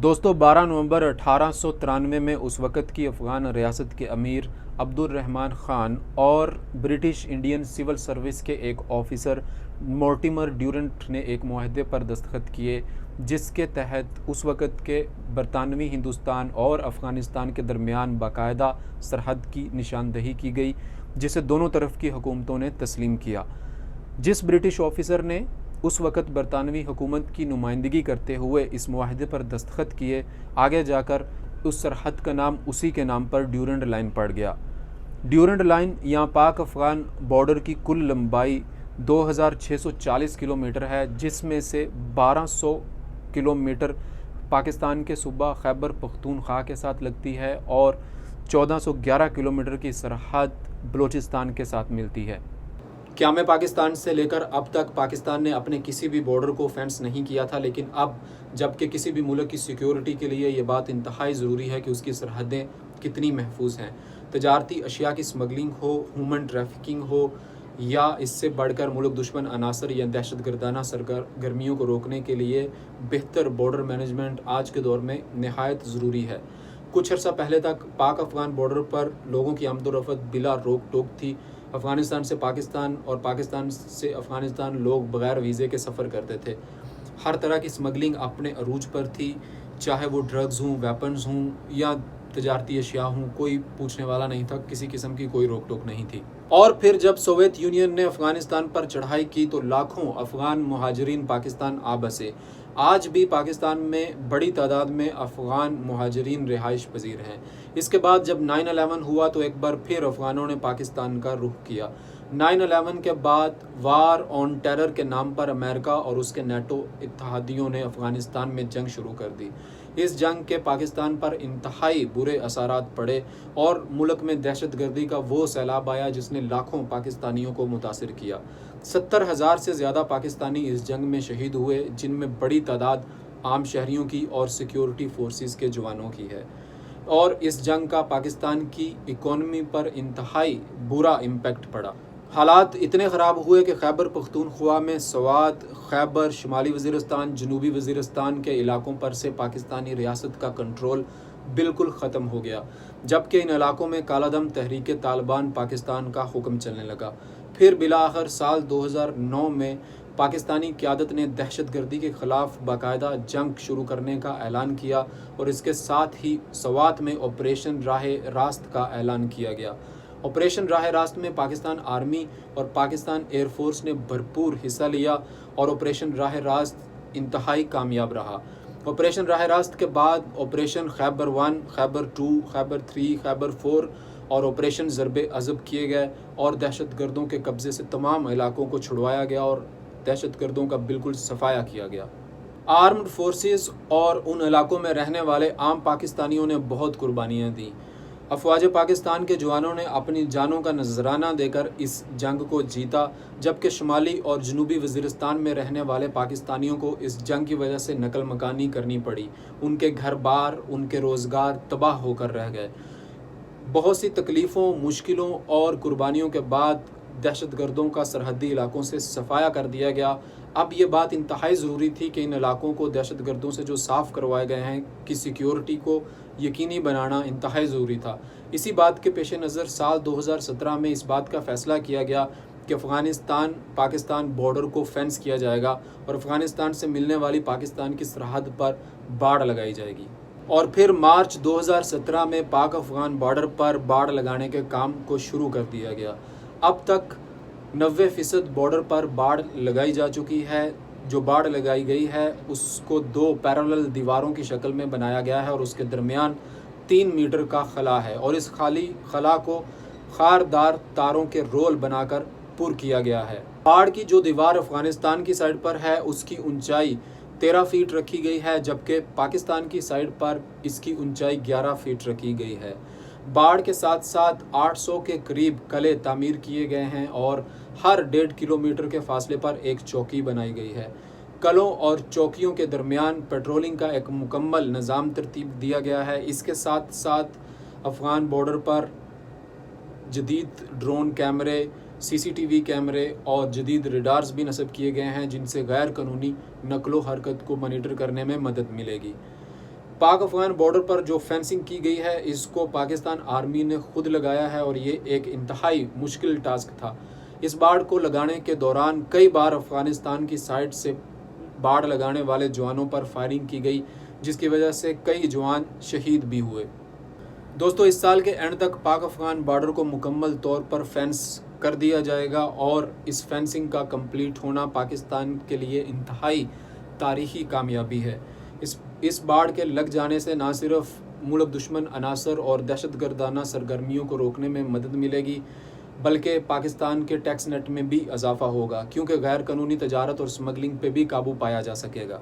دوستو 12 نومبر 1893 میں اس وقت کی افغان ریاست کے امیر عبد الرحمن خان اور برٹش انڈین سول سروس کے ایک آفیسر مورٹیمر ڈیورنٹ نے ایک معاہدے پر دستخط کیے، جس کے تحت اس وقت کے برطانوی ہندوستان اور افغانستان کے درمیان باقاعدہ سرحد کی نشاندہی کی گئی، جسے دونوں طرف کی حکومتوں نے تسلیم کیا۔ جس برٹش آفیسر نے اس وقت برطانوی حکومت کی نمائندگی کرتے ہوئے اس معاہدے پر دستخط کیے، آگے جا کر اس سرحد کا نام اسی کے نام پر ڈیورنڈ لائن پڑ گیا۔ ڈیورنڈ لائن یا پاک افغان بارڈر کی کل لمبائی 2640 کلومیٹر ہے، جس میں سے 1200 کلومیٹر پاکستان کے صوبہ خیبر پختونخوا کے ساتھ لگتی ہے اور 1411 کلومیٹر کی سرحد بلوچستان کے ساتھ ملتی ہے۔ قیام پاکستان سے لے کر اب تک پاکستان نے اپنے کسی بھی بارڈر کو فینس نہیں کیا تھا، لیکن اب جبکہ کسی بھی ملک کی سیکیورٹی کے لیے یہ بات انتہائی ضروری ہے کہ اس کی سرحدیں کتنی محفوظ ہیں۔ تجارتی اشیاء کی سمگلنگ ہو، ہیومن ٹریفکنگ ہو یا اس سے بڑھ کر ملک دشمن عناصر یا دہشت گردانہ سرگرمیوں کو روکنے کے لیے بہتر بارڈر مینجمنٹ آج کے دور میں نہایت ضروری ہے۔ کچھ عرصہ پہلے تک پاک افغان بارڈر پر لوگوں کی آمد و رفت بلا روک ٹوک تھی۔ افغانستان سے پاکستان اور پاکستان سے افغانستان لوگ بغیر ویزے کے سفر کرتے تھے۔ ہر طرح کی سمگلنگ اپنے عروج پر تھی، چاہے وہ ڈرگز ہوں، ویپنز ہوں یا تجارتی اشیاء ہوں، کوئی پوچھنے والا نہیں تھا، کسی قسم کی کوئی روک ٹوک نہیں تھی۔ اور پھر جب سوویت یونین نے افغانستان پر چڑھائی کی تو لاکھوں افغان مہاجرین پاکستان آ بسے۔ آج بھی پاکستان میں بڑی تعداد میں افغان مہاجرین رہائش پذیر ہیں۔ اس کے بعد جب 9/11 ہوا تو ایک بار پھر افغانوں نے پاکستان کا رخ کیا۔ 9/11 کے بعد وار آن ٹیرر کے نام پر امریکہ اور اس کے نیٹو اتحادیوں نے افغانستان میں جنگ شروع کر دی۔ اس جنگ کے پاکستان پر انتہائی برے اثرات پڑے اور ملک میں دہشت گردی کا وہ سیلاب آیا جس نے لاکھوں پاکستانیوں کو متاثر کیا۔ 70,000 سے زیادہ پاکستانی اس جنگ میں شہید ہوئے، جن میں بڑی تعداد عام شہریوں کی اور سیکیورٹی فورسز کے جوانوں کی ہے، اور اس جنگ کا پاکستان کی اکانومی پر انتہائی برا امپیکٹ پڑا۔ حالات اتنے خراب ہوئے کہ خیبر پختونخوا میں سوات، خیبر، شمالی وزیرستان، جنوبی وزیرستان کے علاقوں پر سے پاکستانی ریاست کا کنٹرول بالکل ختم ہو گیا، جبکہ ان علاقوں میں کالا دم تحریک طالبان پاکستان کا حکم چلنے لگا۔ پھر بالآخر سال 2009 میں پاکستانی قیادت نے دہشت گردی کے خلاف باقاعدہ جنگ شروع کرنے کا اعلان کیا اور اس کے ساتھ ہی سوات میں آپریشن راہ راست کا اعلان کیا گیا۔ آپریشن راہ راست میں پاکستان آرمی اور پاکستان ایئر فورس نے بھرپور حصہ لیا اور آپریشن راہ راست انتہائی کامیاب رہا۔ آپریشن راہ راست کے بعد آپریشن خیبر 1، خیبر 2، خیبر 3، خیبر 4 اور آپریشن ضرب عضب کیے گئے اور دہشت گردوں کے قبضے سے تمام علاقوں کو چھڑوایا گیا اور دہشت گردوں کا بالکل صفایا کیا گیا۔ آرمڈ فورسز اور ان علاقوں میں رہنے والے عام پاکستانیوں نے بہت قربانیاں دیں۔ افواج پاکستان کے جوانوں نے اپنی جانوں کا نذرانہ دے کر اس جنگ کو جیتا، جبکہ شمالی اور جنوبی وزیرستان میں رہنے والے پاکستانیوں کو اس جنگ کی وجہ سے نقل مکانی کرنی پڑی۔ ان کے گھر بار، ان کے روزگار تباہ ہو کر رہ گئے۔ بہت سی تکلیفوں، مشکلوں اور قربانیوں کے بعد دہشت گردوں کا سرحدی علاقوں سے صفایا کر دیا گیا۔ اب یہ بات انتہائی ضروری تھی کہ ان علاقوں کو دہشت گردوں سے جو صاف کروائے گئے ہیں کی سیکیورٹی کو یقینی بنانا انتہائی ضروری تھا۔ اسی بات کے پیش نظر سال 2017 میں اس بات کا فیصلہ کیا گیا کہ افغانستان پاکستان بارڈر کو فینس کیا جائے گا اور افغانستان سے ملنے والی پاکستان کی سرحد پر باڑ لگائی جائے گی۔ اور پھر مارچ 2017 میں پاک افغان بارڈر پر باڑ لگانے کے کام کو شروع کر دیا گیا۔ اب تک 90% بارڈر پر باڑ لگائی جا چکی ہے۔ جو باڑ لگائی گئی ہے اس کو 2 پیرالل دیواروں کی شکل میں بنایا گیا ہے اور اس کے درمیان 3 میٹر کا خلا ہے، اور اس خالی خلا کو خاردار تاروں کے رول بنا کر پر کیا گیا ہے۔ باڑ کی جو دیوار افغانستان کی سائڈ پر ہے اس کی اونچائی 13 فیٹ رکھی گئی ہے، جبکہ پاکستان کی سائڈ پر اس کی اونچائی 11 فیٹ رکھی گئی ہے۔ باڑ کے ساتھ ساتھ 800 کے قریب قلعے تعمیر کیے گئے ہیں اور ہر 1.5 کلومیٹر کے فاصلے پر ایک چوکی بنائی گئی ہے۔ قلعوں اور چوکیوں کے درمیان پیٹرولنگ کا ایک مکمل نظام ترتیب دیا گیا ہے۔ اس کے ساتھ ساتھ افغان بارڈر پر جدید ڈرون کیمرے، CCTV کیمرے اور جدید ریڈارز بھی نصب کیے گئے ہیں، جن سے غیر قانونی نقل و حرکت کو مانیٹر کرنے میں مدد ملے گی۔ پاک افغان بارڈر پر جو فینسنگ کی گئی ہے اس کو پاکستان آرمی نے خود لگایا ہے اور یہ ایک انتہائی مشکل ٹاسک تھا۔ اس باڑ کو لگانے کے دوران کئی بار افغانستان کی سائڈ سے باڑ لگانے والے جوانوں پر فائرنگ کی گئی، جس کی وجہ سے کئی جوان شہید بھی ہوئے۔ دوستو، اس سال کے اینڈ تک پاک افغان بارڈر کو مکمل طور پر فینس کر دیا جائے گا اور اس فینسنگ کا کمپلیٹ ہونا پاکستان کے لیے انتہائی تاریخی کامیابی ہے۔ اس باڑ کے لگ جانے سے نہ صرف ملک دشمن عناصر اور دہشت گردانہ سرگرمیوں کو روکنے میں مدد ملے گی، بلکہ پاکستان کے ٹیکس نیٹ میں بھی اضافہ ہوگا، کیونکہ غیر قانونی تجارت اور سمگلنگ پہ بھی قابو پایا جا سکے گا۔